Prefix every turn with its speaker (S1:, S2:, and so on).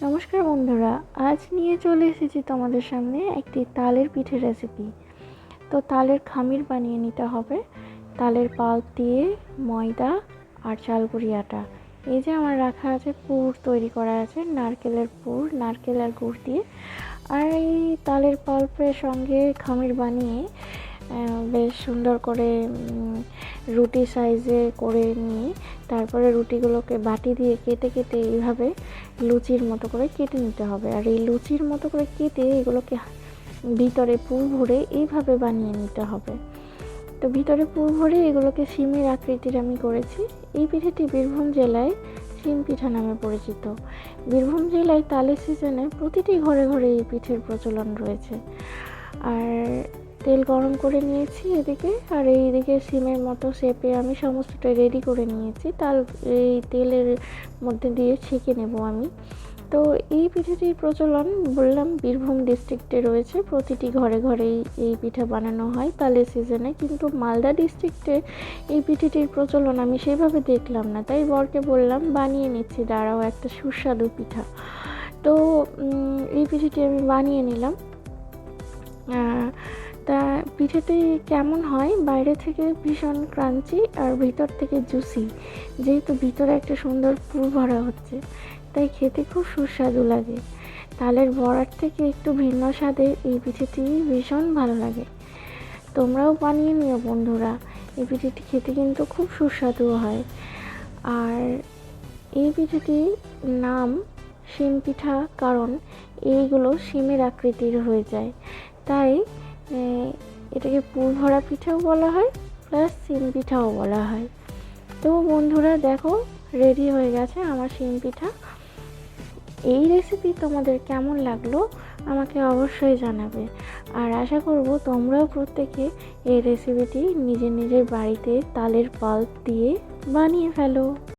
S1: নমস্কার বন্ধুরা, আজ নিয়ে চলে এসেছি তোমাদের সামনে একটি তালের পিঠের রেসিপি। তো তালের খামির বানিয়ে নিতে হবে তালের পাল্প দিয়ে, ময়দা আর চালগুড়ি আটা। এই যে আমার রাখা আছে, পুর তৈরি করা আছে, নারকেলের পুর, নারকেল আর গুড় দিয়ে। আর এই তালের পাল্পের সঙ্গে খামির বানিয়ে বেশ সুন্দর করে রুটি সাইজে করে নিয়ে তারপরে রুটিগুলোকে বাটি দিয়ে কেটে কেটে এইভাবে লুচির মতো করে কেটে নিতে হবে। আর এই লুচির মতো করে কেটে এগুলোকে ভিতরে পুর ভরে এইভাবে বানিয়ে নিতে হবে। তো ভিতরে পুর ভরে এগুলোকে সিমের আকৃতির আমি করেছি। এই পিঠেটি বীরভূম জেলায় সিম পিঠা নামে পরিচিত। বীরভূম জেলায় তালের সিজনে প্রতিটি ঘরে ঘরে এই পিঠের প্রচলন রয়েছে। আর তেল গরম করে নিয়েছি এদিকে, আর এইদিকে সিমের মতো শেপে আমি সমস্তটা রেডি করে নিয়েছি। এই তেলের মধ্যে দিয়ে ছেঁকে নেব আমি। তো এই পিঠেটির প্রচলন বললাম বীরভূম ডিস্ট্রিক্টে রয়েছে, প্রতিটি ঘরে ঘরেই এই পিঠা বানানো হয় তালের সিজনে। কিন্তু মালদা ডিস্ট্রিক্টে এই পিঠেটির প্রচলন আমি সেভাবে দেখলাম না, তাই বরকে বললাম বানিয়ে নিচ্ছি, দাঁড়াও, একটা সুস্বাদু পিঠা। তো এই পিঠেটি আমি বানিয়ে নিলাম। তা পিঠেটি কেমন হয়, বাইরে থেকে ভীষণ ক্রাঞ্চি আর ভিতর থেকে জুসি। যেহেতু ভিতরে একটা সুন্দর পুর ভরা হচ্ছে, তাই খেতে খুব সুস্বাদু লাগে। তালের বড়ার থেকে একটু ভিন্ন স্বাদের এই পিঠেটি ভীষণ ভালো লাগে। তোমরাও বানিয়ে নিও বন্ধুরা, এই পিঠেটি খেতে কিন্তু খুব সুস্বাদু হয়। আর এই পিঠেটির নাম শিম পিঠা, কারণ এইগুলো শিমের আকৃতির হয়ে যায়, তাই এটাকে পুর ভরা পিঠাও বলা হয়, প্লাস শিম পিঠাও বলা হয়। তো বন্ধুরা দেখো, রেডি হয়ে গেছে আমার শিম পিঠা। এই রেসিপি তোমাদের কেমন লাগলো আমাকে অবশ্যই জানাবে। আর আশা করব তোমরাও প্রত্যেকে এই রেসিপিটি নিজের নিজের বাড়িতে তালের পাল্প দিয়ে বানিয়ে ফেলো।